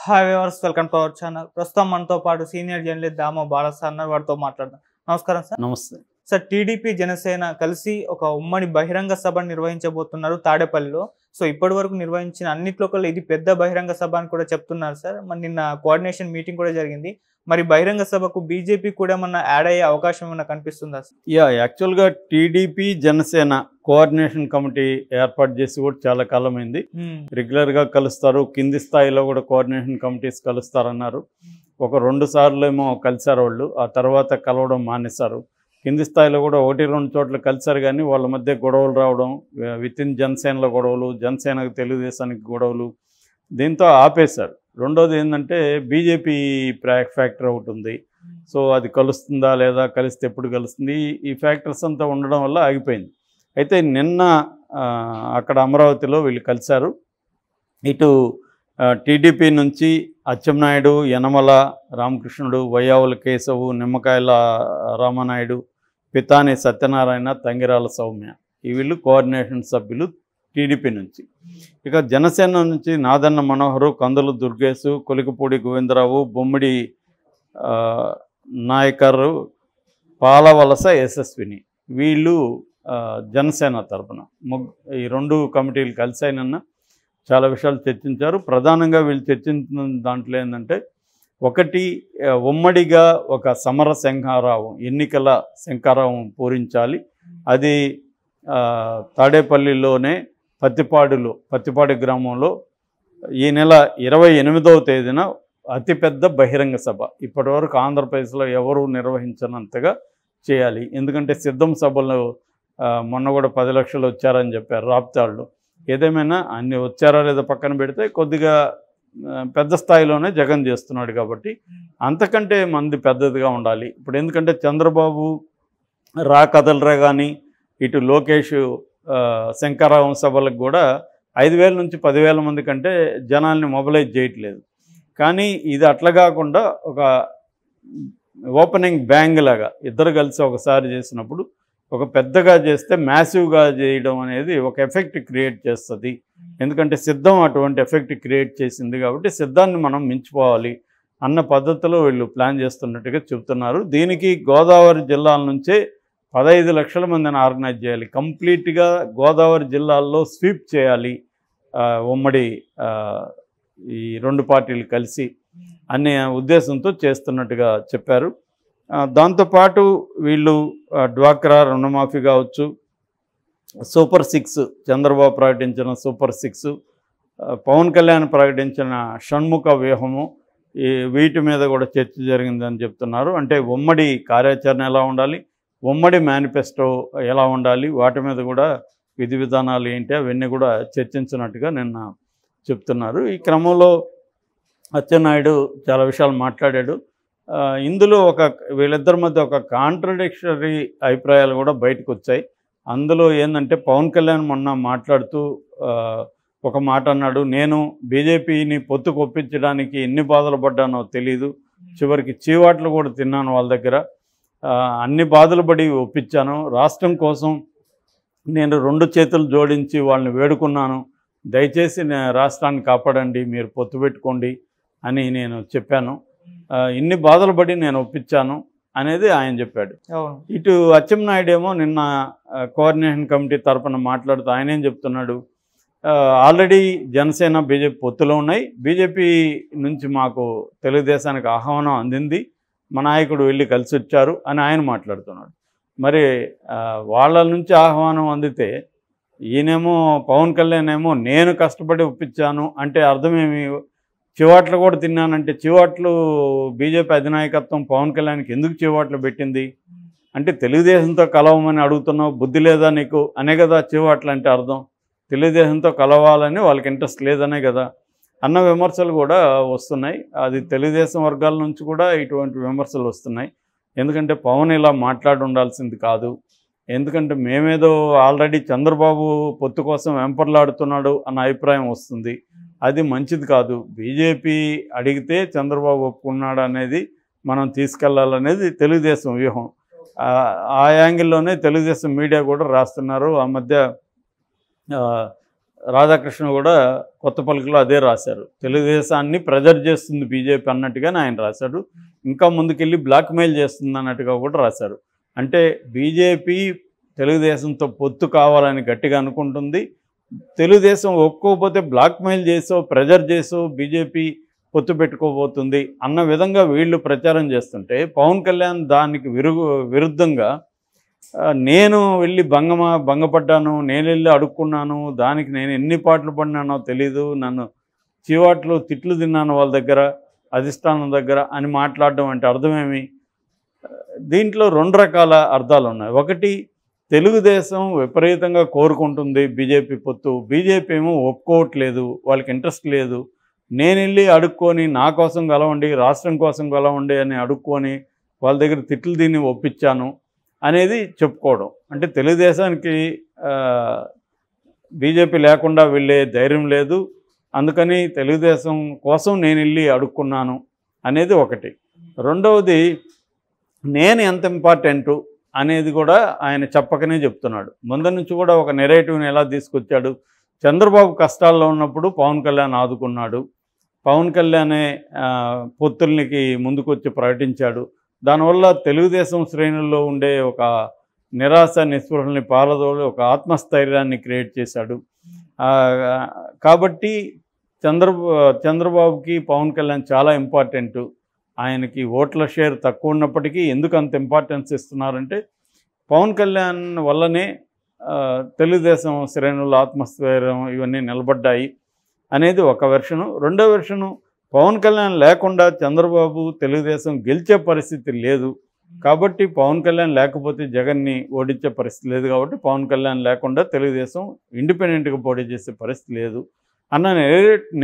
Hi viewers, welcome to our channel. ప్రస్తుతం మనతో పాటు సీనియర్ జర్నలిస్ట్ దామో బాలస్ అన్నారు, వారితో మాట్లాడదాం. నమస్కారం సార్. నమస్తే సార్, టీడీపీ జనసేన కలిసి ఒక ఉమ్మడి బహిరంగ సభను నిర్వహించబోతున్నారు తాడేపల్లిలో. సో ఇప్పటి వరకు నిర్వహించిన అన్నిట్లో కల్లా ఇది పెద్ద బహిరంగ సభ అని కూడా చెప్తున్నారు సార్. మరి నిన్న కోఆర్డినేషన్ మీటింగ్ కూడా జరిగింది. మరి బహిరంగ సభకు బీజేపీ కూడా ఏమన్నా యాడ్ అయ్యే అవకాశం ఏమన్నా కనిపిస్తుందా సార్? యాక్చువల్గా టీడీపీ జనసేన కోఆర్డినేషన్ కమిటీ ఏర్పాటు చేసి కూడా చాలా కాలమైంది. రెగ్యులర్గా కలుస్తారు, కింది స్థాయిలో కూడా కోఆర్డినేషన్ కమిటీస్ కలుస్తారన్నారు. ఒక 2 సార్లు ఏమో కలిశారు వాళ్ళు, ఆ తర్వాత కలవడం మానేశారు. కింది స్థాయిలో కూడా 1-2 చోట్ల కలిశారు, కానీ వాళ్ళ మధ్య గొడవలు రావడం, విత్ ఇన్ జనసేనలో గొడవలు, జనసేనకు తెలుగుదేశానికి గొడవలు, దీంతో ఆపేశారు. రెండోది ఏంటంటే బీజేపీ ఫ్యాక్టర్ ఒకటి ఉంది. సో అది కలుస్తుందా లేదా, కలిస్తే ఎప్పుడు కలుస్తుంది, ఈ ఫ్యాక్టర్స్ అంతా ఉండడం వల్ల ఆగిపోయింది. అయితే నిన్న అక్కడ అమరావతిలో వీళ్ళు కలిశారు. ఇటు టీడీపీ నుంచి అచ్చెన్నాయుడు, యనమల రామకృష్ణుడు, వయ్యావుల కేశవు, నిమ్మకాయల రామనాయుడు, పితాని సత్యనారాయణ, తంగిరాల సౌమ్య, ఈ వీళ్ళు కోఆర్డినేషన్ సభ్యులు టీడీపీ నుంచి. ఇక జనసేన నుంచి నాదన్న మనోహరు, కందులు దుర్గేశు, కొలికపూడి గోవిందరావు, బొమ్మిడి నాయకరు, పాలవలస యశస్విని, వీళ్ళు జనసేన తరపున. ఈ 2 కమిటీలు కలిసాయనన్న చాలా విషయాలు చర్చించారు. ప్రధానంగా వీళ్ళు చర్చించిన దాంట్లో ఏంటంటే, ఒకటి ఉమ్మడిగా ఒక సమర శంఖారావం, ఎన్నికల శంఖారావం పూరించాలి. అది తాడేపల్లిలోనే పత్తిపాడు గ్రామంలో ఈ నెల 28వ తేదీన అతిపెద్ద బహిరంగ సభ. ఇప్పటివరకు ఆంధ్రప్రదేశ్లో ఎవరు నిర్వహించనంతగా చేయాలి. ఎందుకంటే సిద్ధం సభలు మొన్న కూడా 10 లక్షలు వచ్చారని చెప్పారు రాప్తాళ్ళు. ఏదేమైనా అన్ని వచ్చారా లేదా పక్కన పెడితే కొద్దిగా పెద్ద స్థాయిలోనే జగన్ చేస్తున్నాడు కాబట్టి అంతకంటే మంది పెద్దదిగా ఉండాలి. ఇప్పుడు ఎందుకంటే చంద్రబాబు కదలరా కానీ, ఇటు లోకేష్ శంకరావం సభలకు కూడా 5,000 నుంచి 10,000 మంది కంటే జనాల్ని మొబిలైజ్ చేయట్లేదు. కానీ ఇది అట్లా కాకుండా ఒక ఓపెనింగ్ బ్యాంగ్ లాగా ఇద్దరు కలిసి ఒకసారి చేసినప్పుడు, ఒక పెద్దగా చేస్తే మ్యాసివ్గా చేయడం అనేది ఒక ఎఫెక్ట్ క్రియేట్ చేస్తుంది. ఎందుకంటే సిద్ధం అటువంటి ఎఫెక్ట్ క్రియేట్ చేసింది కాబట్టి సిద్ధాన్ని మనం మించిపోవాలి అన్న పద్ధతిలో వీళ్ళు ప్లాన్ చేస్తున్నట్టుగా చెబుతున్నారు. దీనికి గోదావరి జిల్లాల నుంచే 15 లక్షల మందిని ఆర్గనైజ్ చేయాలి. కంప్లీట్గా గోదావరి జిల్లాల్లో స్వీప్ చేయాలి ఉమ్మడి ఈ 2 పార్టీలు కలిసి అనే ఉద్దేశంతో చేస్తున్నట్టుగా చెప్పారు. దాంతోపాటు వీళ్ళు డ్వాక్రా రుణమాఫీ కావచ్చు, సూపర్ 6 చంద్రబాబు ప్రకటించిన సూపర్ 6, పవన్ కళ్యాణ్ ప్రకటించిన షణ్ముఖ వ్యూహము, వీటి మీద కూడా చర్చ జరిగిందని చెప్తున్నారు. అంటే ఉమ్మడి కార్యాచరణ ఎలా ఉండాలి, ఉమ్మడి మేనిఫెస్టో ఎలా ఉండాలి, వాటి మీద కూడా విధి విధానాలు ఏంటి అవన్నీ కూడా చర్చించినట్టుగా నిన్న చెప్తున్నారు. ఈ క్రమంలో అచ్చెన్నాయుడు చాలా విషయాలు మాట్లాడాడు. ఇందులో వీళ్ళిద్దరి మధ్య ఒక కాంట్రడిక్షరీ అభిప్రాయాలు కూడా బయటకు వచ్చాయి. అందులో ఏంటంటే పవన్ కళ్యాణ్ మొన్న మాట్లాడుతూ ఒక మాట అన్నాడు, నేను బీజేపీని పొత్తుకు ఒప్పించడానికి ఎన్ని బాధలు పడ్డానో తెలీదు, చివరికి చీవాట్లు కూడా తిన్నాను వాళ్ళ దగ్గర, అన్ని బాధలు పడి ఒప్పించాను, రాష్ట్రం కోసం నేను 2 చేతులు జోడించి వాళ్ళని వేడుకున్నాను, దయచేసి రాష్ట్రాన్ని కాపాడండి, మీరు పొత్తు పెట్టుకోండి అని నేను చెప్పాను, ఇన్ని బాధలు పడి నేను ఒప్పించాను అనేది ఆయన చెప్పాడు. ఇటు అచ్చెన్నాయుడు ఏమో నిన్న కోఆర్డినేషన్ కమిటీ తరఫున మాట్లాడుతూ ఆయన ఏం చెప్తున్నాడు, ఆల్రెడీ జనసేన బీజేపీ పొత్తులో ఉన్నాయి, బీజేపీ నుంచి మాకు తెలుగుదేశానికి ఆహ్వానం అందింది, మా నాయకుడు వెళ్ళి కలిసి వచ్చారు అని ఆయన మాట్లాడుతున్నాడు. మరి వాళ్ళ నుంచి ఆహ్వానం అందితే ఈయనేమో పవన్ కళ్యాణ్ ఏమో నేను కష్టపడి ఒప్పించాను అంటే అర్థమేమి, చివాట్లు కూడా తిన్నానంటే చివాట్లు బీజేపీ అధినాయకత్వం పవన్ కళ్యాణ్కి ఎందుకు చివాట్లు పెట్టింది అంటే తెలుగుదేశంతో కలవమని అడుగుతున్నావు, బుద్ధి లేదా నీకు అనే కదా చివాట్లు అంటే అర్థం. తెలుగుదేశంతో కలవాలని వాళ్ళకి ఇంట్రెస్ట్ లేదనే కదా అన్న విమర్శలు కూడా వస్తున్నాయి. అది తెలుగుదేశం వర్గాల నుంచి కూడా ఇటువంటి విమర్శలు వస్తున్నాయి. ఎందుకంటే పవన్ ఇలా మాట్లాడి ఉండాల్సింది కాదు, ఎందుకంటే మేమేదో ఆల్రెడీ చంద్రబాబు పొత్తు కోసం వెంపర్లాడుతున్నాడు అన్న అభిప్రాయం వస్తుంది. అది మంచిది కాదు. బీజేపీ అడిగితే చంద్రబాబు ఒప్పుకున్నాడు అనేది మనం తీసుకెళ్లాలనేది తెలుగుదేశం వ్యూహం. ఆ యాంగిల్లోనే తెలుగుదేశం మీడియా కూడా రాస్తున్నారు. ఆ మధ్య రాధాకృష్ణ కూడా కొత్త పలుకులో అదే రాశారు. తెలుగుదేశాన్ని ప్రెజర్ చేస్తుంది బీజేపీ అన్నట్టుగానే ఆయన రాశారు. ఇంకా ముందుకెళ్ళి బ్లాక్మెయిల్ చేస్తుంది అన్నట్టుగా కూడా రాశారు. అంటే బీజేపీ తెలుగుదేశంతో పొత్తు కావాలని గట్టిగా అనుకుంటుంది. తెలుగుదేశం ఒప్పుకోకపోతే బ్లాక్మెయిల్ చేసో ప్రెజర్ చేసో బీజేపీ పొత్తు పెట్టుకోబోతుంది అన్న విధంగా వీళ్ళు ప్రచారం చేస్తుంటే పవన్ కళ్యాణ్ దానికి విరుద్ధంగా నేను వెళ్ళి భంగపడ్డాను, నేను వెళ్ళి అడుక్కున్నాను, దానికి నేను ఎన్ని పాటలు పడినానో తెలీదు, నన్ను చీవాట్లు తిట్లు తిన్నాను వాళ్ళ దగ్గర, అధిష్టానం దగ్గర అని మాట్లాడడం అంటే అర్థమేమి? దీంట్లో రెండు రకాల అర్థాలు ఉన్నాయి. ఒకటి, తెలుగుదేశం విపరీతంగా కోరుకుంటుంది బీజేపీ పొత్తు, బీజేపీ ఏమో ఒప్పుకోవట్లేదు, వాళ్ళకి ఇంట్రెస్ట్ లేదు. నేను వెళ్ళి అడుక్కొని నా కోసం గెలవండి, రాష్ట్రం కోసం గెలవండి అని అడుక్కొని వాళ్ళ దగ్గర తిట్లు తిని ఒప్పించాను అనేది చెప్పుకోవడం. అంటే తెలుగుదేశానికి బీజేపీ లేకుండా వెళ్ళే ధైర్యం లేదు, అందుకని తెలుగుదేశం కోసం నేను వెళ్ళి అడుక్కున్నాను అనేది ఒకటి. రెండవది, నేను ఎంత ఇంపార్టెంటు అనేది కూడా ఆయన చెప్పకనే చెప్తున్నాడు. ముందు నుంచి కూడా ఒక నెరేటివ్ని ఎలా తీసుకొచ్చాడు? చంద్రబాబు కష్టాల్లో ఉన్నప్పుడు పవన్ కళ్యాణ్ ఆదుకున్నాడు, పవన్ కళ్యాణే పొత్తులకి ముందుకొచ్చి ప్రకటించాడు. దానివల్ల తెలుగుదేశం శ్రేణుల్లో ఉండే ఒక నిరాశ నిస్పృహల్ని పారదోలి ఒక ఆత్మస్థైర్యాన్ని క్రియేట్ చేశాడు. కాబట్టి చంద్రబాబుకి పవన్ కళ్యాణ్ చాలా ఇంపార్టెంటు. ఆయనకి ఓట్ల షేర్ తక్కువ ఉన్నప్పటికీ ఎందుకు అంత ఇంపార్టెన్స్ ఇస్తున్నారంటే పవన్ కళ్యాణ్ వల్లనే తెలుగుదేశం శ్రేణుల ఆత్మస్థైర్యం ఇవన్నీ నిలబడ్డాయి అనేది ఒక వెర్షను. రెండో వెర్షను, పవన్ కళ్యాణ్ లేకుండా చంద్రబాబు తెలుగుదేశం గెలిచే పరిస్థితి లేదు, కాబట్టి పవన్ కళ్యాణ్ లేకపోతే జగన్ని ఓడించే పరిస్థితి లేదు, కాబట్టి పవన్ కళ్యాణ్ లేకుండా తెలుగుదేశం ఇండిపెండెంట్గా పోటీ చేసే పరిస్థితి లేదు అన్న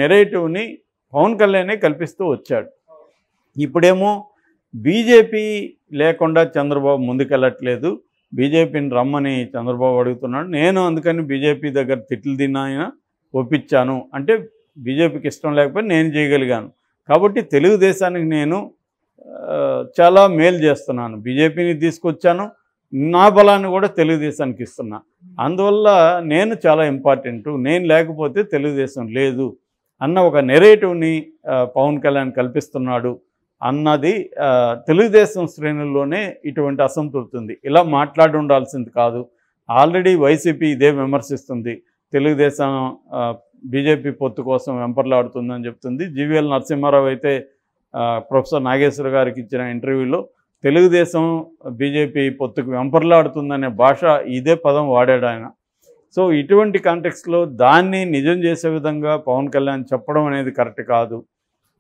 నెరేటివ్ని పవన్ కళ్యాణే కల్పిస్తూ వచ్చాడు. ఇప్పుడేమో బీజేపీ లేకుండా చంద్రబాబు ముందుకెళ్ళట్లేదు, బీజేపీని రమ్మని చంద్రబాబు అడుగుతున్నాడు, నేను అందుకని బీజేపీ దగ్గర తిట్లు తిన్నాయన ఒప్పించాను అంటే బీజేపీకి ఇష్టం లేకపోతే నేను చేయగలిగాను, కాబట్టి తెలుగుదేశానికి నేను చాలా మేలు చేస్తున్నాను, బీజేపీని తీసుకొచ్చాను, నా బలాన్ని కూడా తెలుగుదేశానికి ఇస్తున్నా, అందువల్ల నేను చాలా ఇంపార్టెంటు, నేను లేకపోతే తెలుగుదేశం లేదు అన్న ఒక నెరేటివ్ని పవన్ కళ్యాణ్ కల్పిస్తున్నాడు అన్నది తెలుగుదేశం శ్రేణుల్లోనే ఇటువంటి అసంతృప్తి ఉంది. ఇలా మాట్లాడి ఉండాల్సింది కాదు. ఆల్రెడీ వైసీపీ ఇదే విమర్శిస్తుంది, తెలుగుదేశం బీజేపీ పొత్తు కోసం వెంపర్లాడుతుందని చెప్తుంది. జీవీఎల్ నరసింహారావు అయితే ప్రొఫెసర్ నాగేశ్వర గారికి ఇచ్చిన ఇంటర్వ్యూలో తెలుగుదేశం బీజేపీ పొత్తుకు వెంపర్లాడుతుందనే భాష ఇదే పదం వాడాడు ఆయన. సో ఇటువంటి కాంటెక్స్లో దాన్ని నిజం చేసే విధంగా పవన్ కళ్యాణ్ చెప్పడం అనేది కరెక్ట్ కాదు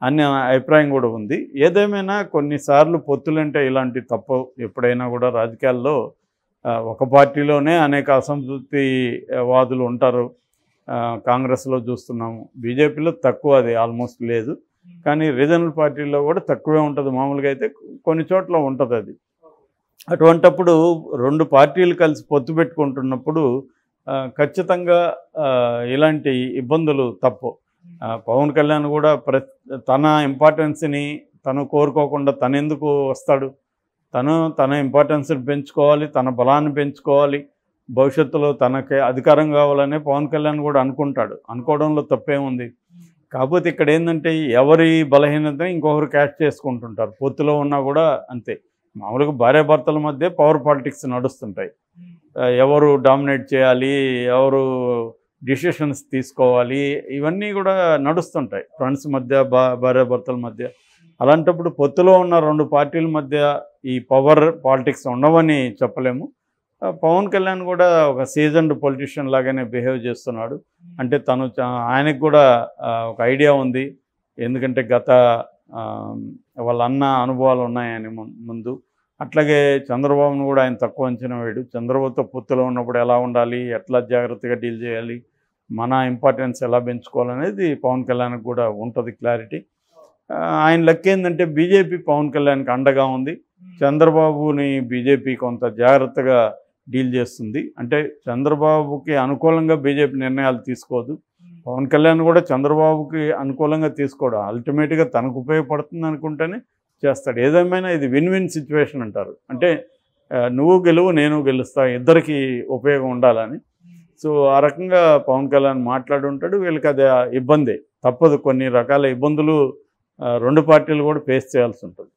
అనే అభిప్రాయం కూడా ఉంది. ఏదేమైనా కొన్నిసార్లు పొత్తులంటే ఇలాంటి తప్పు ఎప్పుడైనా కూడా రాజకీయాల్లో ఒక పార్టీలోనే అనేక అసంతృప్తి వాదులు ఉంటారు. కాంగ్రెస్లో చూస్తున్నాము, బీజేపీలో తక్కువ, అది ఆల్మోస్ట్ లేదు, కానీ రీజనల్ పార్టీల్లో కూడా తక్కువే ఉంటుంది. మామూలుగా అయితే కొన్ని చోట్ల ఉంటుంది అది. అటువంటప్పుడు రెండు పార్టీలు కలిసి పొత్తు పెట్టుకుంటున్నప్పుడు ఖచ్చితంగా ఇలాంటి ఇబ్బందులు తప్పు. పవన్ కళ్యాణ్ కూడా తన ఇంపార్టెన్స్ని తను కోరుకోకుండా తను ఎందుకు వస్తాడు? తన ఇంపార్టెన్స్ని పెంచుకోవాలి, తన బలాన్ని పెంచుకోవాలి, భవిష్యత్తులో తనకి అధికారం కావాలనే పవన్ కళ్యాణ్ కూడా అనుకుంటాడు. అనుకోవడంలో తప్పేముంది? కాకపోతే ఇక్కడ ఏంటంటే ఎవరి బలహీనతని ఇంకొకరు క్యాష్ చేసుకుంటుంటారు. పొత్తులో ఉన్నా కూడా అంతే. మామూలుగా భార్యాభర్తల మధ్య పవర్ పాలిటిక్స్ నడుస్తుంటాయి. ఎవరు డామినేట్ చేయాలి, ఎవరు డిసిషన్స్ తీసుకోవాలి, ఇవన్నీ కూడా నడుస్తుంటాయి ఫ్రెండ్స్ మధ్య, భార్యాభర్తల మధ్య. అలాంటప్పుడు పొత్తులో ఉన్న రెండు పార్టీల మధ్య ఈ పవర్ పాలిటిక్స్ ఉండవని చెప్పలేము. పవన్ కళ్యాణ్ కూడా ఒక సీజన్డ్ పొలిటీషియన్ లాగానే బిహేవ్ చేస్తున్నాడు. అంటే ఆయనకు కూడా ఒక ఐడియా ఉంది, ఎందుకంటే వాళ్ళ అన్న అనుభవాలు ఉన్నాయని ముందు. అట్లాగే చంద్రబాబును కూడా ఆయన తక్కువ అంచనా వేయడు. చంద్రబాబుతో పొత్తులో ఉన్నప్పుడు ఎలా ఉండాలి, ఎట్లా జాగ్రత్తగా డీల్ చేయాలి, మన ఇంపార్టెన్స్ ఎలా పెంచుకోవాలనేది పవన్ కళ్యాణ్కి కూడా ఉంటుంది క్లారిటీ. ఆయన లెక్క ఏంటంటే బీజేపీ పవన్ కళ్యాణ్కి అండగా ఉంది, చంద్రబాబుని బీజేపీ కొంత జాగ్రత్తగా డీల్ చేస్తుంది. అంటే చంద్రబాబుకి అనుకూలంగా బీజేపీ నిర్ణయాలు తీసుకోదు, పవన్ కళ్యాణ్ కూడా చంద్రబాబుకి అనుకూలంగా తీసుకోవడం, అల్టిమేట్గా తనకు ఉపయోగపడుతుంది అనుకుంటేనే చేస్తాడు. ఏదేమైనా ఇది విన్ విన్ సిచ్యువేషన్ అంటారు. అంటే నువ్వు గెలువు, నేను గెలుస్తా, ఇద్దరికి ఉపయోగం ఉండాలని. సో ఆ రకంగా పవన్ కళ్యాణ్ మాట్లాడి ఉంటాడు. వీళ్ళకి అది ఇబ్బంది తప్పదు, కొన్ని రకాల ఇబ్బందులు రెండు పార్టీలు కూడా ఫేస్ చేయాల్సి ఉంటుంది.